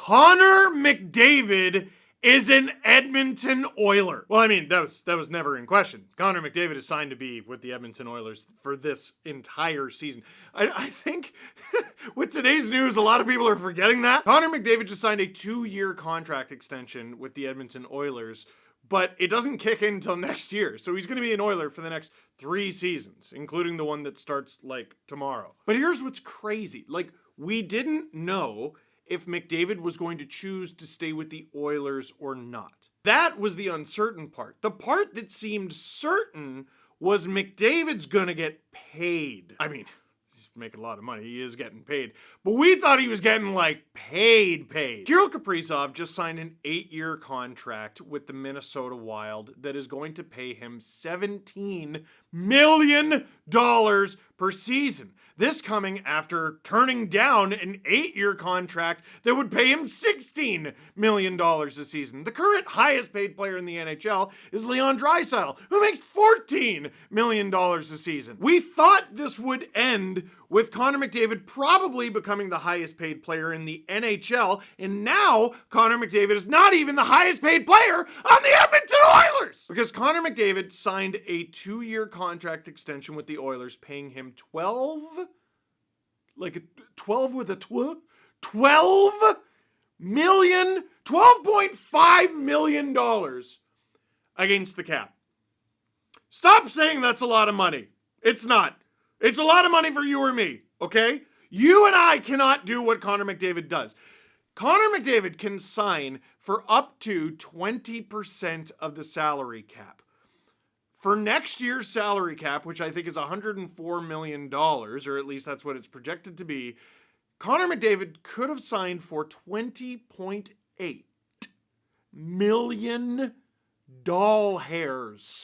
Connor McDavid is an Edmonton Oiler. Well, I mean, that was never in question. Connor McDavid is signed to be with the Edmonton Oilers for this entire season. I think with today's news, a lot of people are forgetting that. Connor McDavid just signed a 2-year contract extension with the Edmonton Oilers, but it doesn't kick in until next year. So he's going to be an Oiler for the next 3 seasons, including the one that starts like tomorrow. But here's what's crazy. Like, we didn't know if McDavid was going to choose to stay with the Oilers or not. That was the uncertain part. The part that seemed certain was McDavid's gonna get paid. I mean, he's making a lot of money. He is getting paid. But we thought he was getting, like, paid. Kirill Kaprizov just signed an 8-year contract with the Minnesota Wild that is going to pay him $17 million per season. This coming after turning down an 8-year contract that would pay him $16 million a season. The current highest paid player in the NHL is Leon Draisaitl, who makes $14 million a season. We thought this would end with Connor McDavid probably becoming the highest paid player in the NHL, and now Connor McDavid is not even the highest paid player on the Edmonton Oilers! Because Connor McDavid signed a 2-year contract extension with the Oilers, paying him $12 million, $12.5 million against the cap. Stop saying that's a lot of money. It's not. It's a lot of money for you or me, okay? You and I cannot do what Connor McDavid does. Connor McDavid can sign for up to 20% of the salary cap. For next year's salary cap, which I think is $104 million, or at least that's what it's projected to be, Connor McDavid could have signed for $20.8 million.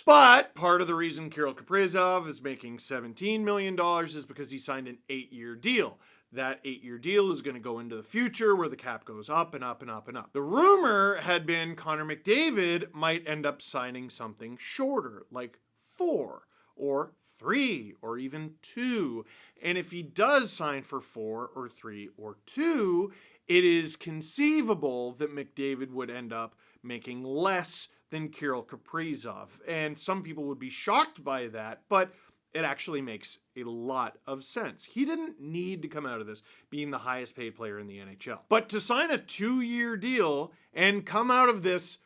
But part of the reason Kirill Kaprizov is making $17 million is because he signed an 8-year deal. That 8-year deal is going to go into the future where the cap goes up and up and up and up. The rumor had been Connor McDavid might end up signing something shorter, like 4 or 3 or even 2. And if he does sign for 4 or 3 or 2, it is conceivable that McDavid would end up making less than Kirill Kaprizov. And some people would be shocked by that, but it actually makes a lot of sense. He didn't need to come out of this being the highest paid player in the NHL. But to sign a 2-year deal and come out of this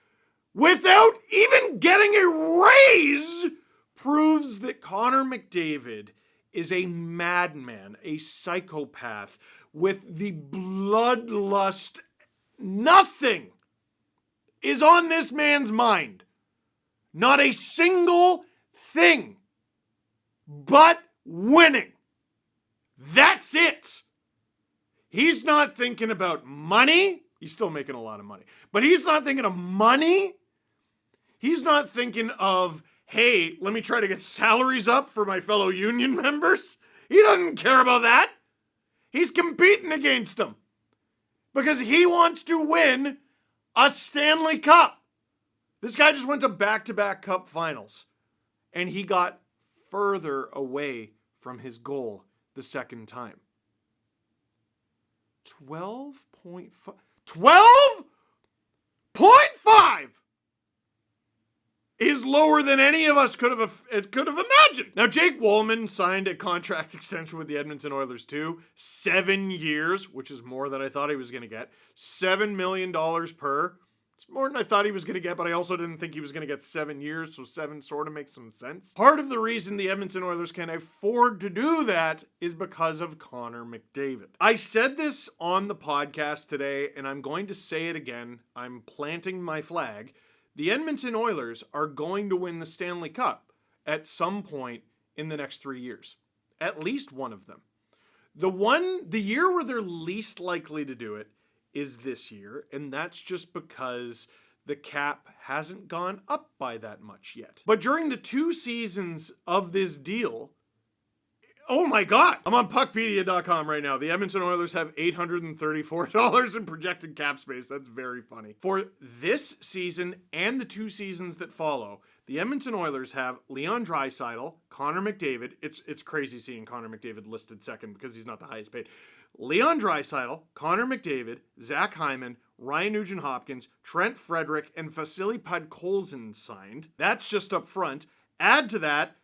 without even getting a raise proves that Connor McDavid is a madman, a psychopath with the bloodlust. Nothing is on this man's mind. Not a single thing but winning. That's it. He's not thinking about money. He's still making a lot of money. But he's not thinking of money. He's not thinking of, hey, let me try to get salaries up for my fellow union members. He doesn't care about that. He's competing against them because he wants to win a Stanley Cup. This guy just went to back-to-back Cup finals, and he got further away from his goal the second time. 12.5 is lower than any of us could have imagined. Now, Jake Wollman signed a contract extension with the Edmonton Oilers too. 7 years, which is more than I thought he was going to get. $7 million per. It's more than I thought he was going to get, but I also didn't think he was going to get 7 years, so 7 sort of makes some sense. Part of the reason the Edmonton Oilers can afford to do that is because of Connor McDavid. I said this on the podcast today, and I'm going to say it again. I'm planting my flag. The Edmonton Oilers are going to win the Stanley Cup at some point in the next 3 years. At least one of them. The year where they're least likely to do it is this year, and that's just because the cap hasn't gone up by that much yet. But during the 2 seasons of this deal, oh my God, I'm on puckpedia.com right now. The Edmonton Oilers have $834 in projected cap space. That's very funny. For this season and the 2 seasons that follow, the Edmonton Oilers have Leon Draisaitl, Connor McDavid. It's crazy seeing Connor McDavid listed second because he's not the highest paid. Leon Draisaitl, Connor McDavid, Zach Hyman, Ryan Nugent-Hopkins, Trent Frederick, and Vasily Podkolzin signed. That's just up front. Add to that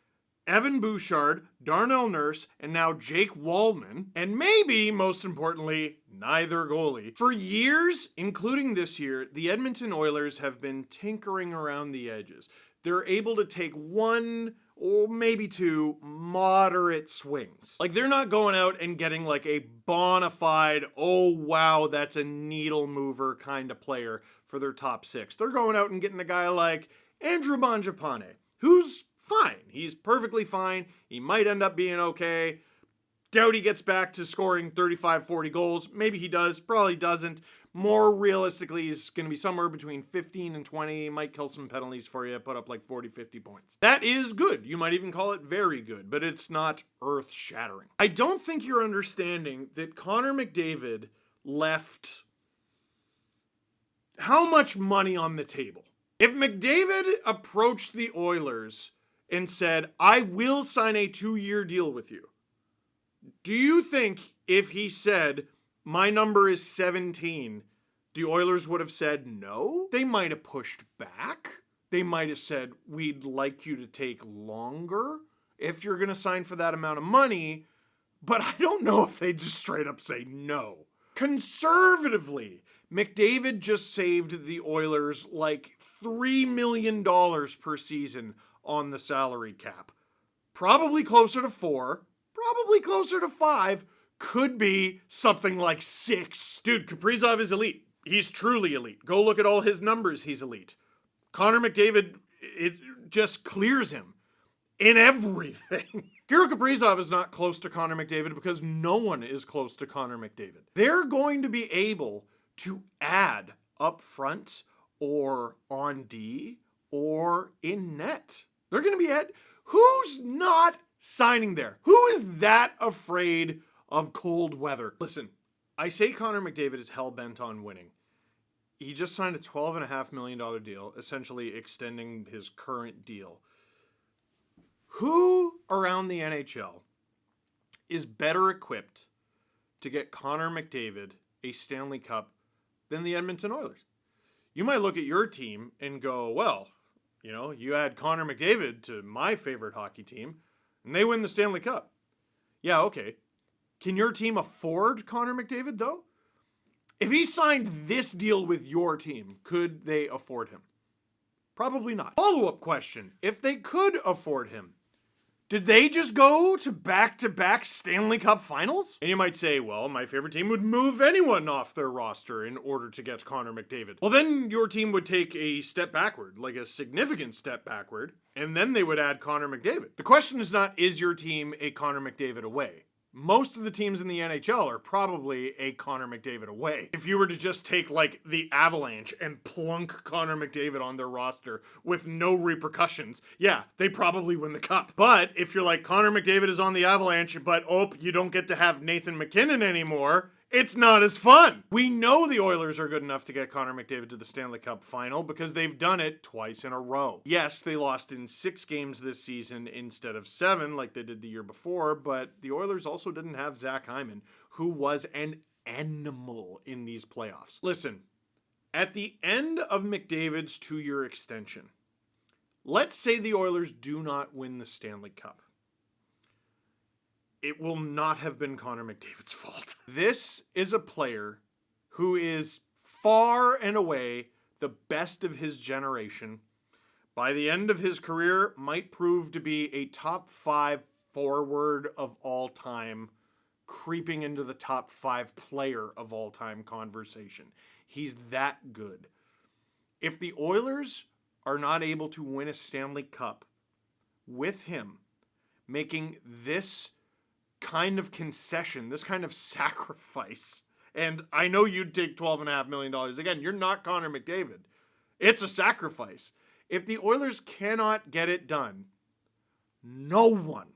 Evan Bouchard, Darnell Nurse, and now Jake Wallman, and maybe, most importantly, neither goalie. For years, including this year, the Edmonton Oilers have been tinkering around the edges. They're able to take one or maybe two moderate swings. Like, they're not going out and getting like a bona fide, oh wow, that's a needle mover kind of player for their top six. They're going out and getting a guy like Andrew Mangiapane, who's fine. He's perfectly fine. He might end up being okay. Doubt he gets back to scoring 35, 40 goals. Maybe he does, probably doesn't. More realistically, he's going to be somewhere between 15 and 20. Might kill some penalties for you, put up like 40, 50 points. That is good. You might even call it very good, but it's not earth-shattering. I don't think you're understanding that Connor McDavid left how much money on the table. If McDavid approached the Oilers and said, I will sign a 2-year deal with you, do you think if he said, my number is 17, the Oilers would have said no? They might have pushed back. They might have said, we'd like you to take longer if you're going to sign for that amount of money, but I don't know if they just straight up say no. Conservatively, McDavid just saved the Oilers like $3 million per season on the salary cap. Probably closer to 4, probably closer to 5, could be something like 6. Dude, Kaprizov is elite. He's truly elite. Go look at all his numbers, he's elite. Connor McDavid, it just clears him in everything. Kirill Kaprizov is not close to Connor McDavid because no one is close to Connor McDavid. They're going to be able to add up front or on D or in net. They're going to be who's not signing there? Who is that afraid of cold weather? Listen, I say Connor McDavid is hell-bent on winning. He just signed a $12.5 million deal, essentially extending his current deal. Who around the NHL is better equipped to get Connor McDavid a Stanley Cup than the Edmonton Oilers? You might look at your team and go, well, you add Connor McDavid to my favorite hockey team, and they win the Stanley Cup. Yeah, okay. Can your team afford Connor McDavid, though? If he signed this deal with your team, could they afford him? Probably not. Follow-up question. If they could afford him, did they just go to back-to-back Stanley Cup finals? And you might say, well, my favorite team would move anyone off their roster in order to get Connor McDavid. Well, then your team would take a step backward, like a significant step backward, and then they would add Connor McDavid. The question is not, is your team a Connor McDavid away? Most of the teams in the NHL are probably a Connor McDavid away. If you were to just take like the Avalanche and plunk Connor McDavid on their roster with no repercussions, yeah, they probably win the cup. But if you're like Connor McDavid is on the Avalanche, but you don't get to have Nathan MacKinnon anymore, it's not as fun. We know the Oilers are good enough to get Connor McDavid to the Stanley Cup final because they've done it twice in a row. Yes, they lost in 6 games this season instead of 7 like they did the year before, but the Oilers also didn't have Zach Hyman, who was an animal in these playoffs. Listen, at the end of McDavid's 2-year extension, let's say the Oilers do not win the Stanley Cup. It will not have been Connor McDavid's fault. This is a player who is far and away the best of his generation. By the end of his career, might prove to be a top 5 forward of all time, creeping into the top 5 player of all time conversation. He's that good. If the Oilers are not able to win a Stanley Cup with him, making this kind of concession, this kind of sacrifice, and I know you'd take $12.5 million. Again, you're not Connor McDavid. It's a sacrifice. If the Oilers cannot get it done, no one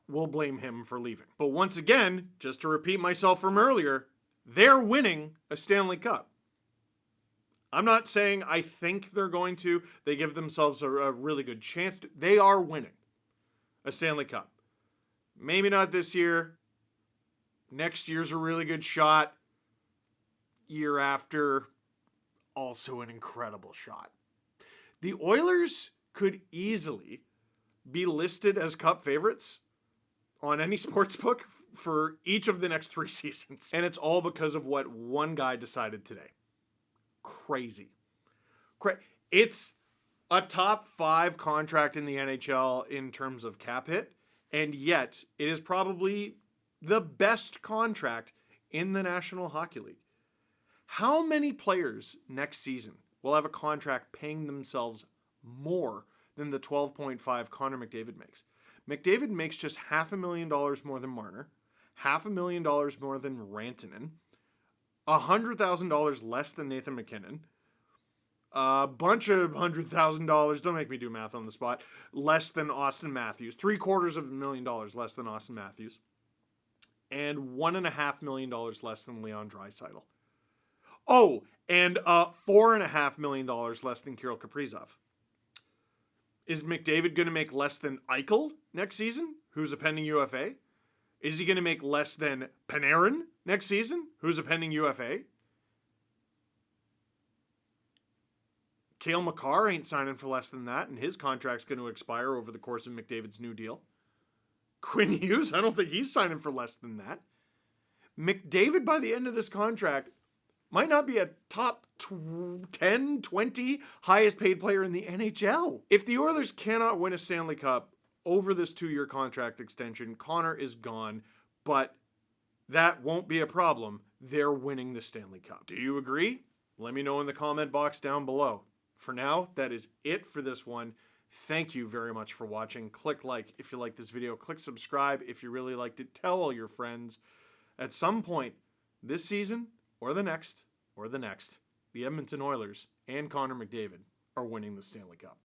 will blame him for leaving. But once again, just to repeat myself from earlier, they're winning a Stanley Cup. I'm not saying I think they're going to. They give themselves a really good chance to. They are winning a Stanley Cup. Maybe not this year. Next year's a really good shot. Year after, also an incredible shot. The Oilers could easily be listed as Cup favorites on any sportsbook for each of the next 3 seasons. And it's all because of what one guy decided today. Crazy. It's a top 5 contract in the NHL in terms of cap hit, and yet it is probably the best contract in the National Hockey League. How many players next season will have a contract paying themselves more than the $12.5 Connor McDavid makes? McDavid makes just $500,000 more than Marner, $500,000 more than Rantanen, $100,000 less than Nathan McKinnon, a bunch of $100,000, don't make me do math on the spot, less than Austin Matthews, $750,000 less than Austin Matthews, and $1.5 million less than Leon Draisaitl. Oh, and $4.5 million less than Kirill Kaprizov. Is McDavid going to make less than Eichel next season, who's a pending UFA? Is he going to make less than Panarin next season, who's a pending UFA? Cale Makar ain't signing for less than that, and his contract's going to expire over the course of McDavid's new deal. Quinn Hughes, I don't think he's signing for less than that. McDavid, by the end of this contract, might not be a top 10, 20 highest paid player in the NHL. If the Oilers cannot win a Stanley Cup over this 2-year contract extension, Connor is gone, but that won't be a problem. They're winning the Stanley Cup. Do you agree? Let me know in the comment box down below. For now, that is it for this one. Thank you very much for watching. Click like if you like this video. Click subscribe if you really liked it. Tell all your friends. At some point this season, or the next, the Edmonton Oilers and Connor McDavid are winning the Stanley Cup.